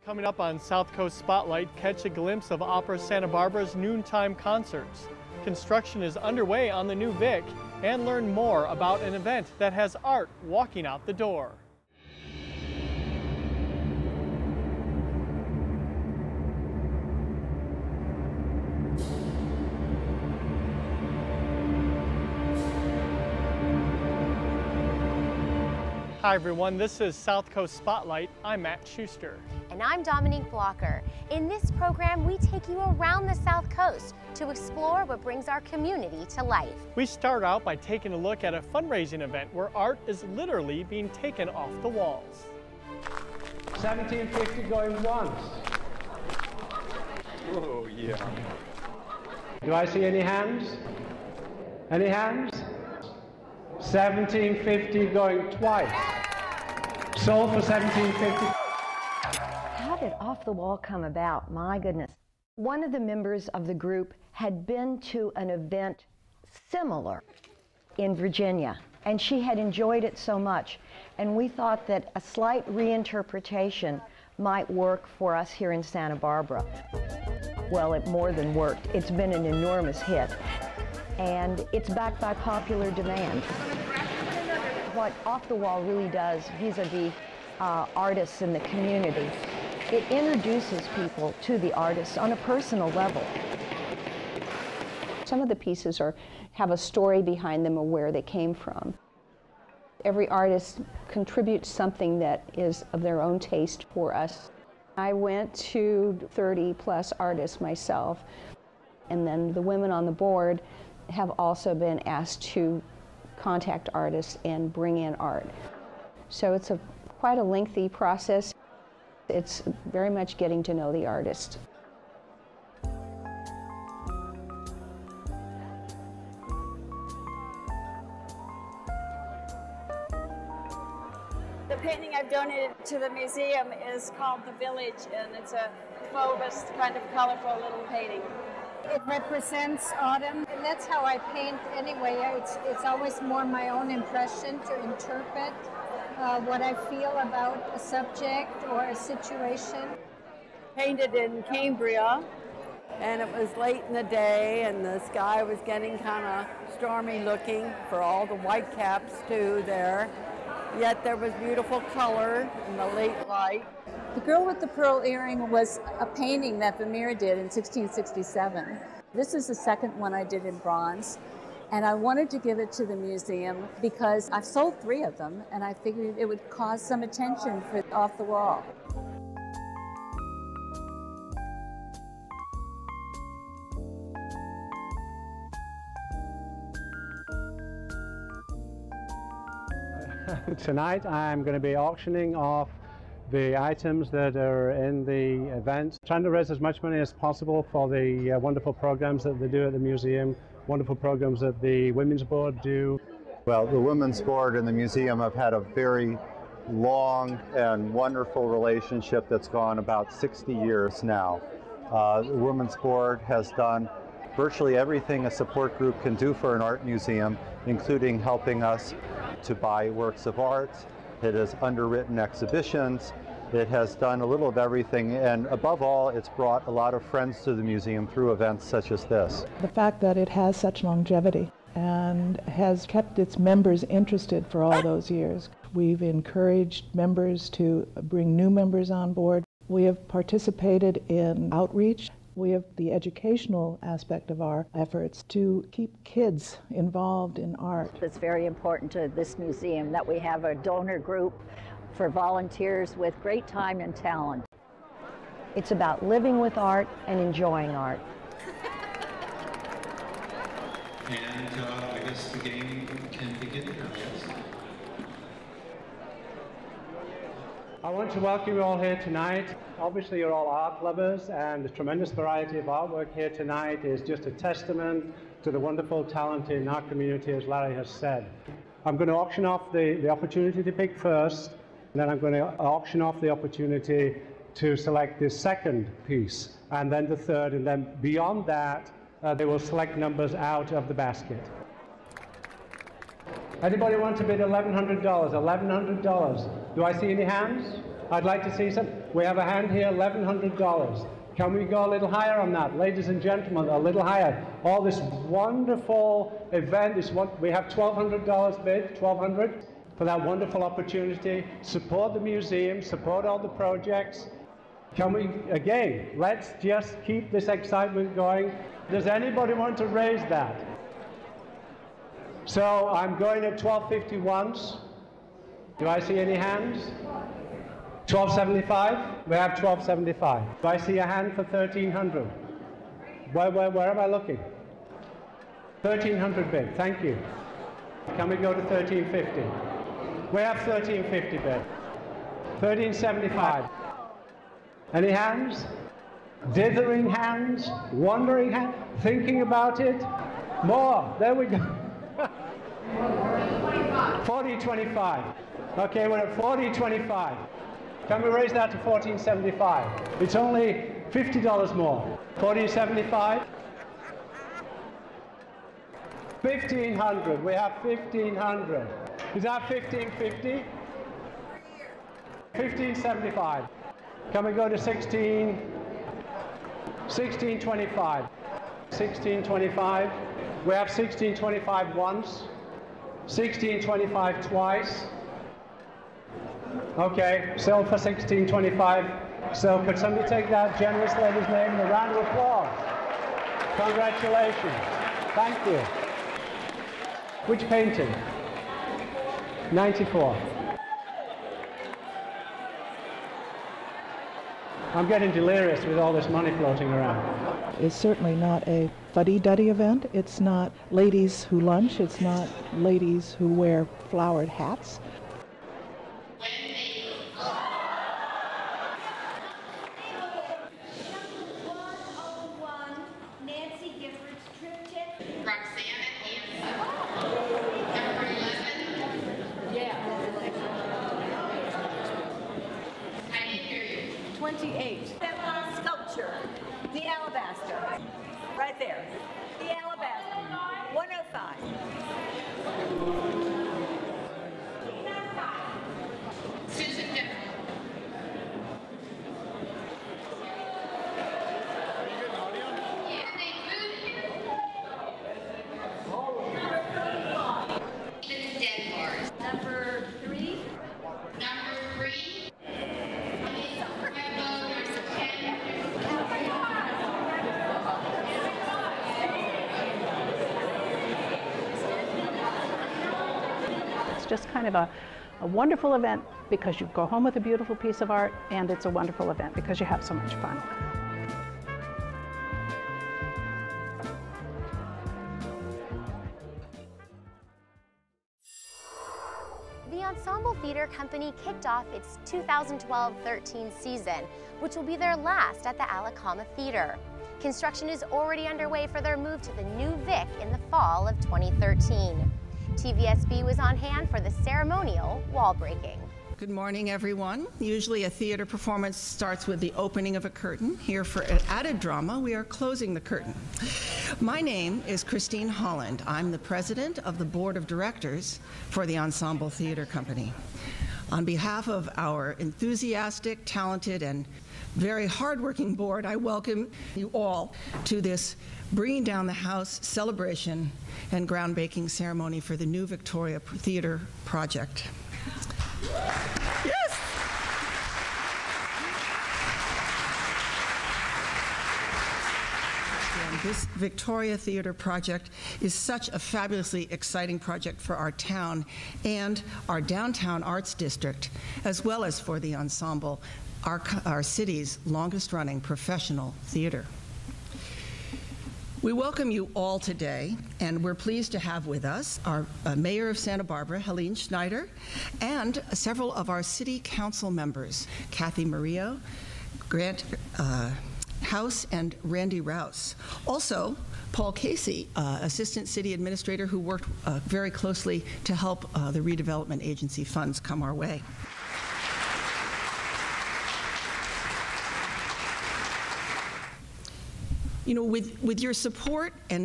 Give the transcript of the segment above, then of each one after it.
Coming up on South Coast Spotlight, catch a glimpse of Opera Santa Barbara's noontime concerts. Construction is underway on the new Vic, and learn more about an event that has art walking out the door. Hi everyone, this is South Coast Spotlight. I'm Matt Schuster. And I'm Dominique Blocker. In this program, we take you around the South Coast to explore what brings our community to life. We start out by taking a look at a fundraising event where art is literally being taken off the walls. 1750 going once. Oh, yeah. Do I see any hands? Any hands? 1750 going twice. Sold for 1750. How did Off the Wall come about? My goodness. One of the members of the group had been to an event similar in Virginia, and she had enjoyed it so much. And we thought that a slight reinterpretation might work for us here in Santa Barbara. Well, it more than worked. It's been an enormous hit, and it's backed by popular demand. What Off the Wall really does vis-a-vis artists in the community, it introduces people to the artists on a personal level. Some of the pieces have a story behind them of where they came from. Every artist contributes something that is of their own taste for us. I went to 30+ artists myself, and then the women on the board have also been asked to contact artists and bring in art. So it's quite a lengthy process. It's very much getting to know the artist. The painting I've donated to the museum is called The Village, and it's a fauvist, kind of colorful little painting. It represents autumn, and that's how I paint anyway. It's always more my own impression to interpret what I feel about a subject or a situation. Painted in Cambria, and it was late in the day, and the sky was getting kind of stormy looking for all the white caps too there. Yet there was beautiful color in the late light. The Girl with the Pearl Earring was a painting that Vermeer did in 1667. This is the second one I did in bronze, and I wanted to give it to the museum because I've sold 3 of them, and I figured it would cause some attention for Off the Wall. Tonight I'm going to be auctioning off the items that are in the event, trying to raise as much money as possible for the wonderful programs that they do at the museum, wonderful programs that the Women's Board do. Well, the Women's Board and the museum have had a very long and wonderful relationship that's gone about 60 years now. The Women's Board has done virtually everything a support group can do for an art museum, including helping us to buy works of art. It has underwritten exhibitions. It has done a little of everything, and above all, it's brought a lot of friends to the museum through events such as this. The fact that it has such longevity and has kept its members interested for all those years. We've encouraged members to bring new members on board. We have participated in outreach. We have the educational aspect of our efforts to keep kids involved in art. It's very important to this museum that we have a donor group for volunteers with great time and talent. It's about living with art and enjoying art. And I guess the game can begin now, yes? I want to welcome you all here tonight. Obviously you're all art lovers, and the tremendous variety of artwork here tonight is just a testament to the wonderful talent in our community, as Larry has said. I'm going to auction off the opportunity to pick first, and then I'm going to auction off the opportunity to select the second piece, and then the third, and then beyond that, they will select numbers out of the basket. Anybody want to bid $1,100? $1,100. Do I see any hands? I'd like to see some. We have a hand here, $1,100. Can we go a little higher on that? Ladies and gentlemen, a little higher. All this wonderful event is what we have $1,200 bid, $1,200 for that wonderful opportunity. Support the museum, support all the projects. Can we, again, let's just keep this excitement going. Does anybody want to raise that? So I'm going at $1,250 once. Do I see any hands? $1,275? We have $1,275. Do I see a hand for $1,300? Where am I looking? $1,300 bid, thank you. Can we go to $1,350? We have $1,350 bid. $1,375. Any hands? Dithering hands? Wondering hands? Thinking about it? More, there we go. $40.25. Okay, we're at $40.25. Can we raise that to $14.75? It's only $50 more. $14.75. $1,500. We have $1,500. Is that $1,550? $1,575. Can we go to $16.25? $16.25. We have $16.25 once. $16.25 twice. Okay, sold for $16.25. So could somebody take that generous lady's name and a round of applause? Congratulations. Thank you. Which painting? 94. I'm getting delirious with all this money floating around. It's certainly not a fuddy-duddy event. It's not ladies who lunch. It's not ladies who wear flowered hats. Just kind of a wonderful event because you go home with a beautiful piece of art, and it's a wonderful event because you have so much fun. The Ensemble Theatre Company kicked off its 2012-13 season, which will be their last at the Alacama Theatre. Construction is already underway for their move to the new Vic in the fall of 2013. TVSB was on hand for the ceremonial wall breaking. Good morning, everyone. Usually a theater performance starts with the opening of a curtain. Here for added drama, we are closing the curtain. My name is Christine Holland. I'm the president of the board of directors for the Ensemble Theatre Company. On behalf of our enthusiastic, talented, and very hardworking board, I welcome you all to this Bringing Down the House celebration and groundbreaking ceremony for the new Victoria Theatre project. Yes! This Victoria Theatre project is such a fabulously exciting project for our town and our downtown arts district, as well as for the Ensemble, our city's longest-running professional theater. We welcome you all today, and we're pleased to have with us our Mayor of Santa Barbara, Helene Schneider, and several of our city council members, Kathy Murillo, Grant House, and Randy Rouse. Also, Paul Casey, Assistant City Administrator, who worked very closely to help the redevelopment agency funds come our way. You know, with your support and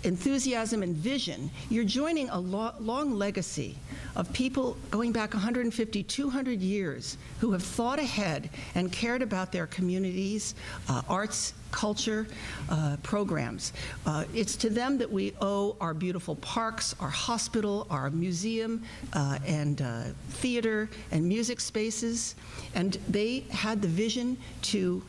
enthusiasm and vision, you're joining a long legacy of people going back 150, 200 years who have thought ahead and cared about their communities, arts, culture, programs. It's to them that we owe our beautiful parks, our hospital, our museum, and theater and music spaces. And they had the vision to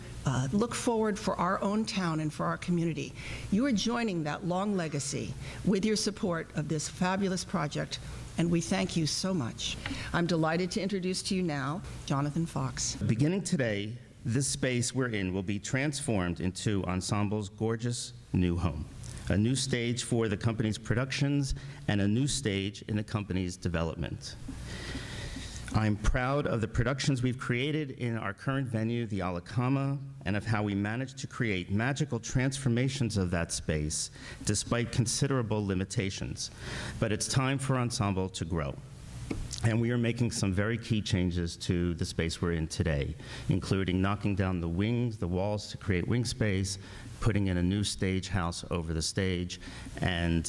look forward for our own town and for our community. You are joining that long legacy with your support of this fabulous project, and we thank you so much. I'm delighted to introduce to you now Jonathan Fox. Beginning today, this space we're in will be transformed into Ensemble's gorgeous new home, a new stage for the company's productions and a new stage in the company's development. I'm proud of the productions we've created in our current venue, the Alacama, and of how we managed to create magical transformations of that space despite considerable limitations. But it's time for Ensemble to grow. And we are making some very key changes to the space we're in today, including knocking down the wings, the walls to create wing space, putting in a new stage house over the stage, and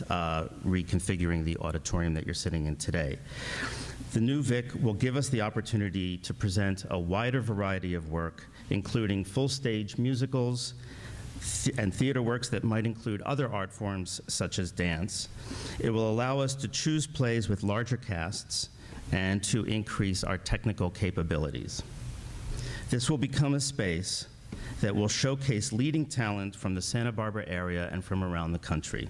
reconfiguring the auditorium that you're sitting in today. The new Vic will give us the opportunity to present a wider variety of work, including full-stage musicals and theater works that might include other art forms such as dance. It will allow us to choose plays with larger casts and to increase our technical capabilities. This will become a space that will showcase leading talent from the Santa Barbara area and from around the country.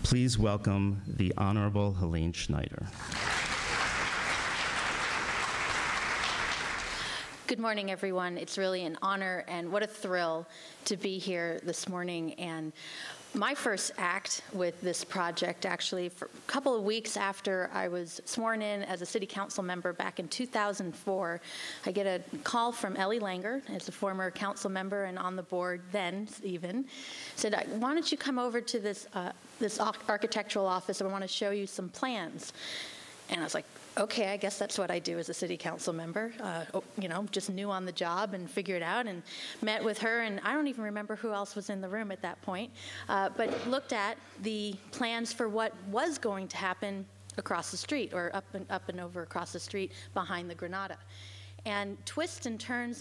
Please welcome the Honorable Helene Schneider. Good morning, everyone. It's really an honor and what a thrill to be here this morning. And my first act with this project, actually, for a couple of weeks after I was sworn in as a city council member back in 2004, I get a call from Ellie Langer, as a former council member and on the board then even, said, why don't you come over to this architectural office, and I want to show you some plans. And I was like, okay, I guess that's what I do as a city council member. You know, just new on the job and figured it out, and met with her, and I don't even remember who else was in the room at that point, but looked at the plans for what was going to happen across the street, or up and over across the street behind the Granada. And twists and turns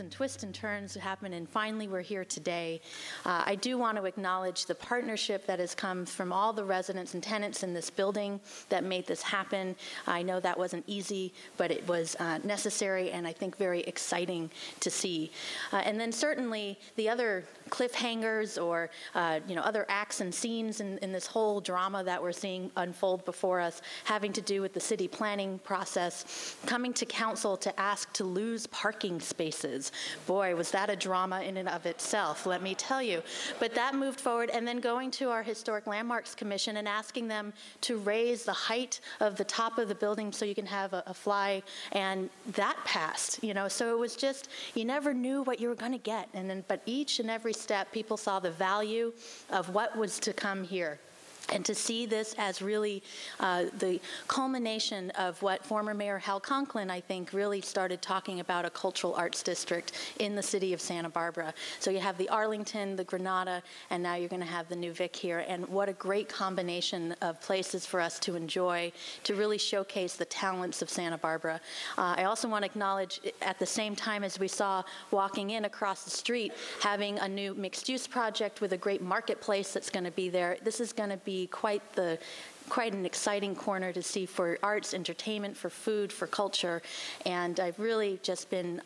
happen, and finally we're here today. I do want to acknowledge the partnership that has come from all the residents and tenants in this building that made this happen. I know that wasn't easy, but it was necessary, and I think very exciting to see. And then certainly the other cliffhangers or other acts and scenes in this whole drama that we're seeing unfold before us, having to do with the city planning process, coming to council to ask to lose parking spaces. Boy, was that a drama in and of itself, let me tell you. But that moved forward, and then going to our Historic Landmarks Commission and asking them to raise the height of the top of the building so you can have a fly, and that passed. So it was just, you never knew what you were going to get, but each and every step, people saw the value of what was to come here. And to see this as really the culmination of what former Mayor Hal Conklin, I think, really started talking about, a cultural arts district in the city of Santa Barbara. So you have the Arlington, the Granada, and now you're going to have the new Vic here. And what a great combination of places for us to enjoy, to really showcase the talents of Santa Barbara. I also want to acknowledge, at the same time as we saw walking in across the street, having a new mixed-use project with a great marketplace that's going to be there. This is going to be quite an exciting corner to see for arts, entertainment, for food, for culture, and I've really just been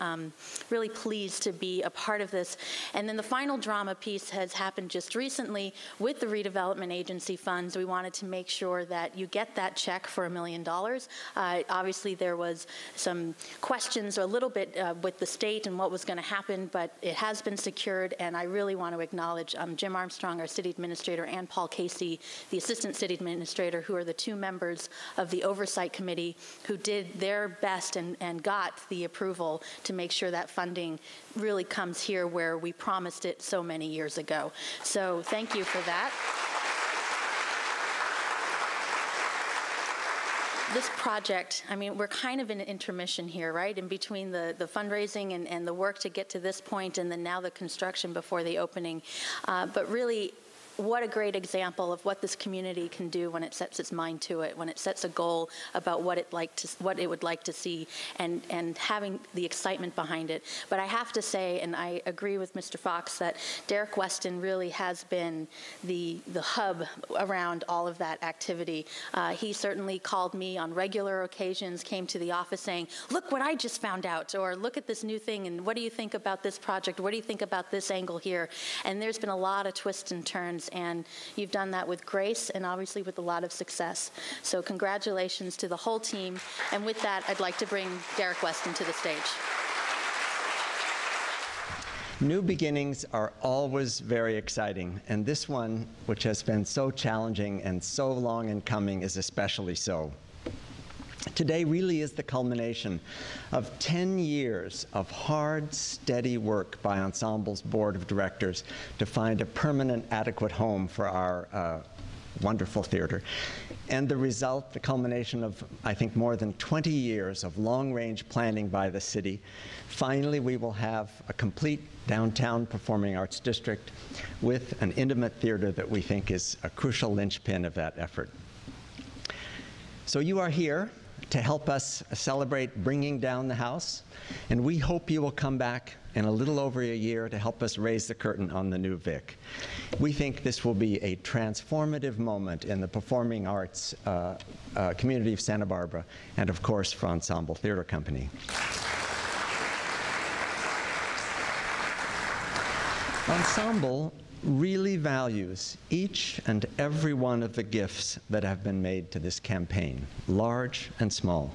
really pleased to be a part of this. And then the final drama piece has happened just recently with the redevelopment agency funds. We wanted to make sure that you get that check for $1 million. Obviously there was some questions a little bit with the state and what was going to happen, but it has been secured, and I really want to acknowledge Jim Armstrong, our city administrator, and Paul Casey, the assistant city administrator, who are the two members of the Oversight Committee who did their best and got the approval to make sure that funding really comes here where we promised it so many years ago. So thank you for that. This project, I mean, we're kind of in an intermission here, right? In between the fundraising and the work to get to this point, and then now the construction before the opening. But really, what a great example of what this community can do when it sets its mind to it, when it sets a goal about what it would like to see, and having the excitement behind it. But I have to say, and I agree with Mr. Fox, that Derek Weston really has been the hub around all of that activity. He certainly called me on regular occasions, came to the office saying, look what I just found out, or look at this new thing, and what do you think about this project? What do you think about this angle here? And there's been a lot of twists and turns, and you've done that with grace and obviously with a lot of success. So congratulations to the whole team. And with that, I'd like to bring Derek Weston to the stage. New beginnings are always very exciting, and this one, which has been so challenging and so long in coming, is especially so. Today really is the culmination of 10 years of hard, steady work by Ensemble's board of directors to find a permanent, adequate home for our wonderful theater. And the result, the culmination of, I think, more than 20 years of long-range planning by the city. Finally, we will have a complete downtown performing arts district with an intimate theater that we think is a crucial linchpin of that effort. So you are here to help us celebrate bringing down the house, and we hope you will come back in a little over a year to help us raise the curtain on the new Vic. We think this will be a transformative moment in the performing arts community of Santa Barbara, and of course for Ensemble Theatre Company. Ensemble really values each and every one of the gifts that have been made to this campaign, large and small.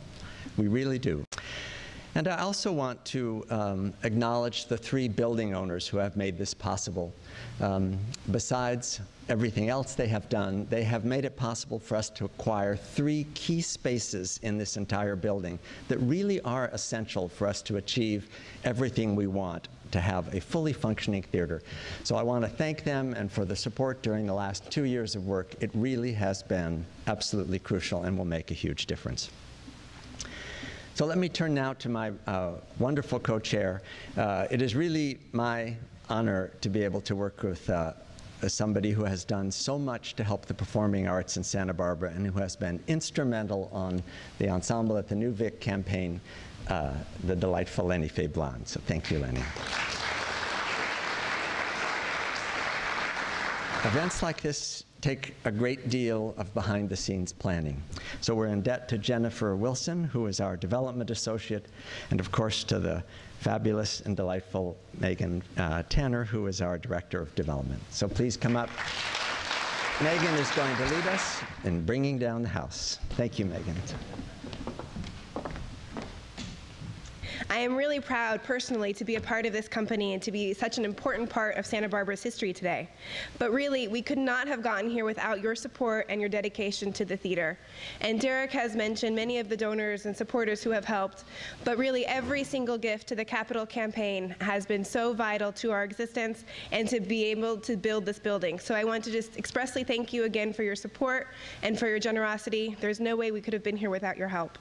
We really do. And I also want to acknowledge the 3 building owners who have made this possible. Besides everything else they have done, they have made it possible for us to acquire 3 key spaces in this entire building that really are essential for us to achieve everything we want to have a fully functioning theater. So I want to thank them and for the support during the last 2 years of work. It really has been absolutely crucial and will make a huge difference. So let me turn now to my wonderful co-chair. It is really my honor to be able to work with somebody who has done so much to help the performing arts in Santa Barbara and who has been instrumental on the Ensemble at the New Vic campaign, the delightful Lenny Fay-Blan. So thank you, Lenny. Events like this take a great deal of behind-the-scenes planning. So we're in debt to Jennifer Wilson, who is our development associate, and of course to the fabulous and delightful Megan Tanner, who is our director of development. So please come up. Megan is going to lead us in bringing down the house. Thank you, Megan. I am really proud personally to be a part of this company and to be such an important part of Santa Barbara's history today. But really, we could not have gotten here without your support and your dedication to the theater. And Derek has mentioned many of the donors and supporters who have helped, but really every single gift to the Capital campaign has been so vital to our existence and to be able to build this building. So I want to just expressly thank you again for your support and for your generosity. There's no way we could have been here without your help.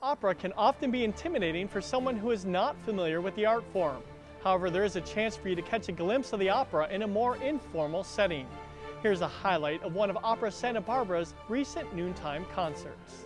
Opera can often be intimidating for someone who is not familiar with the art form. However, there is a chance for you to catch a glimpse of the opera in a more informal setting. Here's a highlight of one of Opera Santa Barbara's recent noontime concerts.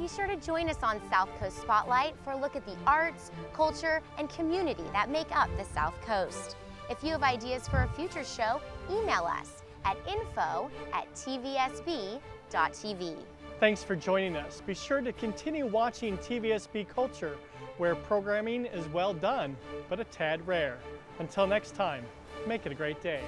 Be sure to join us on South Coast Spotlight for a look at the arts, culture, and community that make up the South Coast. If you have ideas for a future show, email us at info@tvsb.tv. Thanks for joining us. Be sure to continue watching TVSB Culture, where programming is well done, but a tad rare. Until next time, make it a great day.